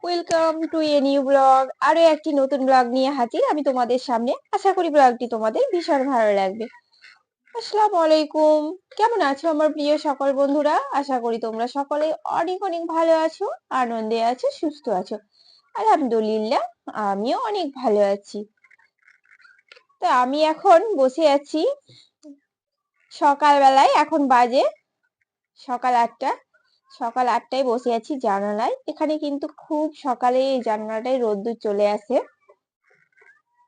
Welcome to a new blog. আরো একটি নতুন ব্লগ নিয়ে হাজির আমি তোমাদের সামনে। আশা করি ব্লগটি তোমাদের ভীষণ ভালো লাগবে। আসসালামু আলাইকুম। কেমন আছো আমার প্রিয় সকল বন্ধুরা? আশা করি তোমরা সকলে অনেক অনেক ভালো আছো, আনন্দে আছো, সুস্থ আছো। আলহামদুলিল্লাহ, আমিও অনেক ভালো আছি। তো আমি এখন বসে আছি সকালবেলায়। এখন বাজে সকাল 8টা। সকাল 8টায় বসে আছি জানালায়। এখানে কিন্তু খুব সকালে এই জানালাটায় রোদ্দুর চলে আসে।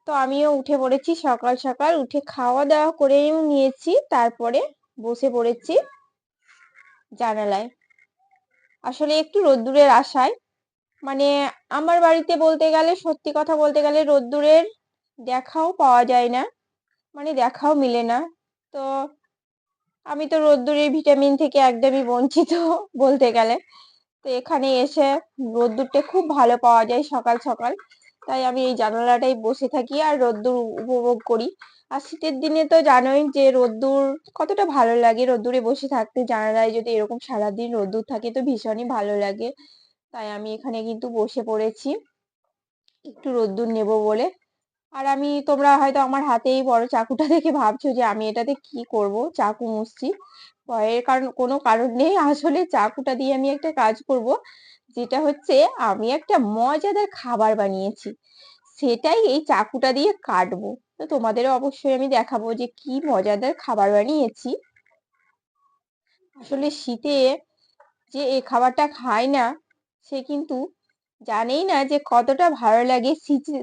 তো আমিও উঠে পড়েছি সকাল সকাল, উঠে খাওয়া দাওয়া করেও নিয়েছি, তারপরে বসে পড়েছি জানালায়। আসলে একটু রোদ্দুরের আশায়, মানে আমার বাড়িতে বলতে গেলে, সত্যি কথা বলতে গেলে, রোদ্দুরের দেখাও পাওয়া যায় না, মানে দেখাও মিলে না। তো আমি তো রোদ্দুরের ভিটামিন থেকে একদমই বঞ্চিত বলতে গেলে। তো এখানে এসে রোদ্দুরটা খুব ভালো পাওয়া যায় সকাল সকাল, তাই আমি এই জানালাটাই বসে থাকি আর রোদ্দুর উপভোগ করি। আর শীতের দিনে তো জানোই যে রোদ্দুর কতটা ভালো লাগে, রোদ্দুরে বসে থাকতে। জানালায় যদি এরকম সারাদিন রোদ্দুর থাকে তো ভীষণই ভালো লাগে। তাই আমি এখানে কিন্তু বসে পড়েছি একটু রোদ্দুর নেব বলে। আর আমি, তোমরা হয়তো আমার হাতে এই বড় চাকুটা দেখে ভাবছো যে আমি এটাতে কি করব, চাকু মুছছি। ভয়ের কোনো কারণ নেই। আসলে চাকুটা দিয়ে আমি একটা কাজ করব, যেটা হচ্ছে আমি একটা মজাদার খাবার বানিয়েছি, সেটাই এই চাকুটা দিয়ে কাটবো। তো তোমাদেরও অবশ্যই আমি দেখাবো যে কি মজাদার খাবার বানিয়েছি। আসলে শীতে যে এই খাবারটা খায় না, সে কিন্তু জানেই না যে কতটা ভালো লাগে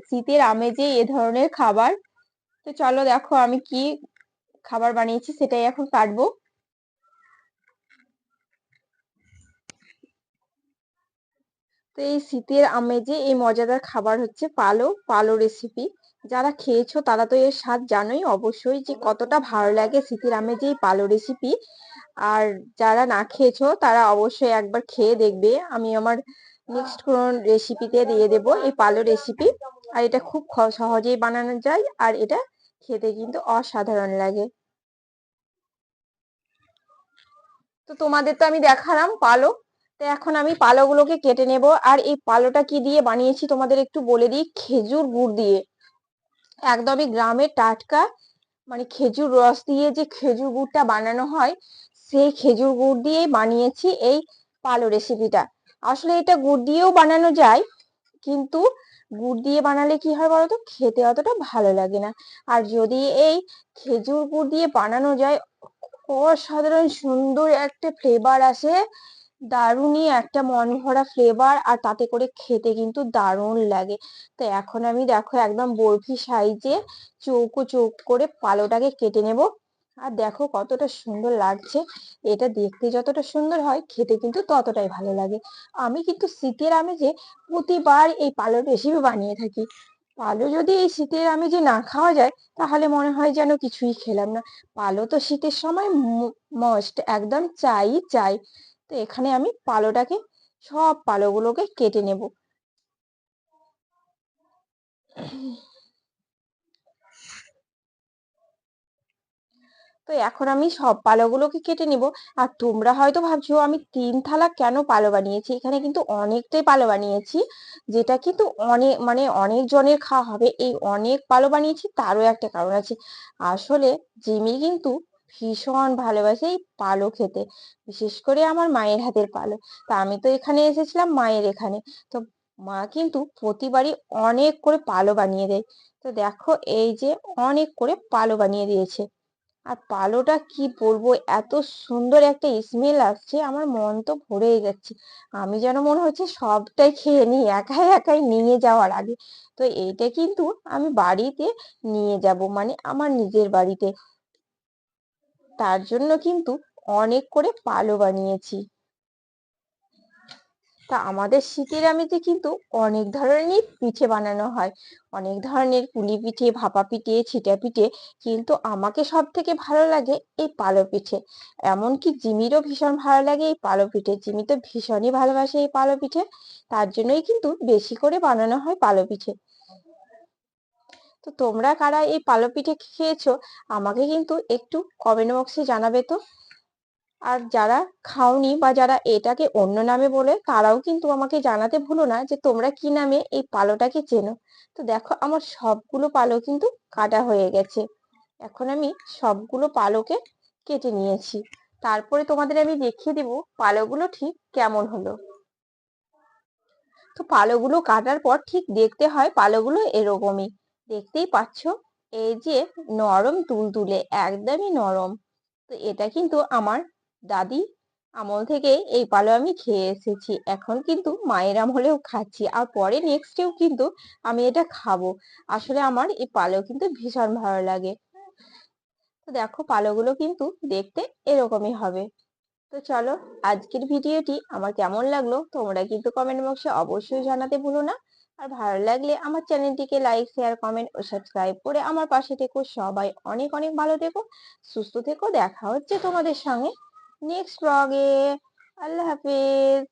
শীতের আমেজে এ ধরনের খাবার। তো চলো দেখো আমি কি খাবার বানিয়েছি, সেটাই এখন কাটবো। তো এই শীতের আমেজে এই মজাদার খাবার হচ্ছে পালো। পালো রেসিপি যারা খেয়েছো তারা তো এর স্বাদ জানোই অবশ্যই, যে কতটা ভালো লাগে শীতের আমেজে এই পালো রেসিপি। আর যারা না খেয়েছো তারা অবশ্যই একবার খেয়ে দেখবে। আমি আমার নেক্সট কোন রেসিপিতে দিয়ে দেবো এই পালো রেসিপি। আর এটা খুব সহজেই বানানো যায়, আর এটা খেতে কিন্তু অসাধারণ লাগে। তো তোমাদের তো আমি দেখালাম পালো। তো এখন আমি পালোগুলোকে কেটে নেব। আর এই পালোটা কি দিয়ে বানিয়েছি তোমাদের একটু বলে দিই। খেজুর গুড় দিয়ে, একদমই গ্রামের টাটকা, মানে খেজুর রস দিয়ে যে খেজুর গুড়টা বানানো হয়, সেই খেজুর গুড় দিয়ে বানিয়েছি এই পালো রেসিপিটা। আসলে এটা গুড় দিয়েও বানানো যায়, কিন্তু গুড় দিয়ে বানালে কি হয় বলতো, খেতে অতটা ভালো লাগে না। আর যদি এই খেজুর গুড় দিয়ে বানানো যায়, অসাধারণ সুন্দর একটা ফ্লেভার আসে, দারুণই একটা মন ভরা ফ্লেভার। আর তাতে করে খেতে কিন্তু দারুণ লাগে। তো এখন আমি দেখো একদম বরফি সাইজে চৌকো চৌকো করে পালোটাকে কেটে নেব। আর দেখো কতটা সুন্দর লাগছে। এটা দেখতে যতটা সুন্দর হয়, খেতে কিন্তু ততটাই ভালো লাগে। আমি কিন্তু শীতের আমেজে প্রতিবার এই পালোর রেসিপি বানিয়ে থাকি। পালো যদি এই শীতের আমেজে না খাওয়া যায়, তাহলে মনে হয় যেন কিছুই খেলাম না। পালো তো শীতের সময় মস্ট, একদম চাই চাই। তো এখানে আমি পালোটাকে, সব পালোগুলোকে কেটে নেব। তো এখন আমি সব পালোগুলোকে কেটে নিব। আর তোমরা হয়তো ভাবছো আমি 3 থালা কেন পালো বানিয়েছি। এখানে কিন্তু অনেকটাই পালো বানিয়েছি, যেটা কিন্তু অনেক, মানে অনেক জনের খাওয়া হবে। এই অনেক পালো বানিয়েছি তারও একটা কারণ আছে। আসলে জিমি কিন্তু ভীষণ ভালোবাসে এই পালো খেতে, বিশেষ করে আমার মায়ের হাতের পালো। তা আমি তো এখানে এসেছিলাম মায়ের এখানে। তো মা কিন্তু প্রতিবারই অনেক করে পালো বানিয়ে দেয়। তো দেখো এই যে অনেক করে পালো বানিয়ে দিয়েছে। আর পালোটা কি বলবো, এত সুন্দর একটা স্মেল আসছে, আমার মন তো ভরেই যাচ্ছে। আমি যেন মনে হচ্ছে সবটাই খেয়ে নিই একাই একাই নিয়ে যাওয়ার আগে। তো এইটা কিন্তু আমি বাড়িতে নিয়ে যাব, মানে আমার নিজের বাড়িতে। তার জন্য কিন্তু অনেক করে পালো বানিয়েছি। তা আমাদের শীতের আমেজে কিন্তু অনেক ধরনের পিঠে বানানো হয়, অনেক ধরনের পুলি পিঠে, ভাপা পিঠে, ছিটা পিঠে। কিন্তু আমাকে সব থেকে ভালো লাগে এই পালো পিঠে। এমনকি জিমিরও ভীষণ ভালো লাগে এই পালো পিঠে। জিমি তো ভীষণই ভালোবাসে এই পালো পিঠে, তার জন্যই কিন্তু বেশি করে বানানো হয় পালো পিঠে। তো তোমরা কারা এই পালো পিঠে খেয়েছো, আমাকে কিন্তু একটু কমেন্ট বক্সে জানাবে তো। আর যারা খাওনি বা যারা এটাকে অন্য নামে বলে তারাও কিন্তু আমাকে জানাতে ভুলো না যে তোমরা কি নামে এই পালোটাকে চেনো। তো দেখো আমার সবগুলো পালো কিন্তু কাটা হয়ে গেছে। এখন আমি সবগুলো পালোকে কেটে নিয়েছি। তারপরে তোমাদের আমি দেখিয়ে দেব পালোগুলো ঠিক কেমন হলো। তো পালোগুলো কাটার পর ঠিক দেখতে হয় পালোগুলো এরকমই। দেখতেই পাচ্ছ এই যে নরম তুলতুলে, একদমই নরম। তো এটা কিন্তু আমার দাদি আমল থেকে এই পালো আমি খেয়ে এসেছি। এখন কিন্তু মায়ের আমলেও খাচ্ছি, আর পরে নেক্সটেও কিন্তু আমি এটা খাবো। আসলে আমার এই পালো কিন্তু ভীষণ ভালো লাগে। তো দেখো পালোগুলো কিন্তু দেখতে এরকমই হবে। তো চলো, আজকের ভিডিওটি আমার কেমন লাগলো তোমরা কিন্তু কমেন্ট বক্সে অবশ্যই জানাতে ভুলো না। আর ভালো লাগলে আমার চ্যানেলটিকে লাইক, শেয়ার, কমেন্ট ও সাবস্ক্রাইব করে আমার পাশে থেকো। সবাই অনেক অনেক ভালো থেকো, সুস্থ থেকো। দেখা হচ্ছে তোমাদের সঙ্গে নেক্সট ব্লগে। আল্লাহ হাফেজ।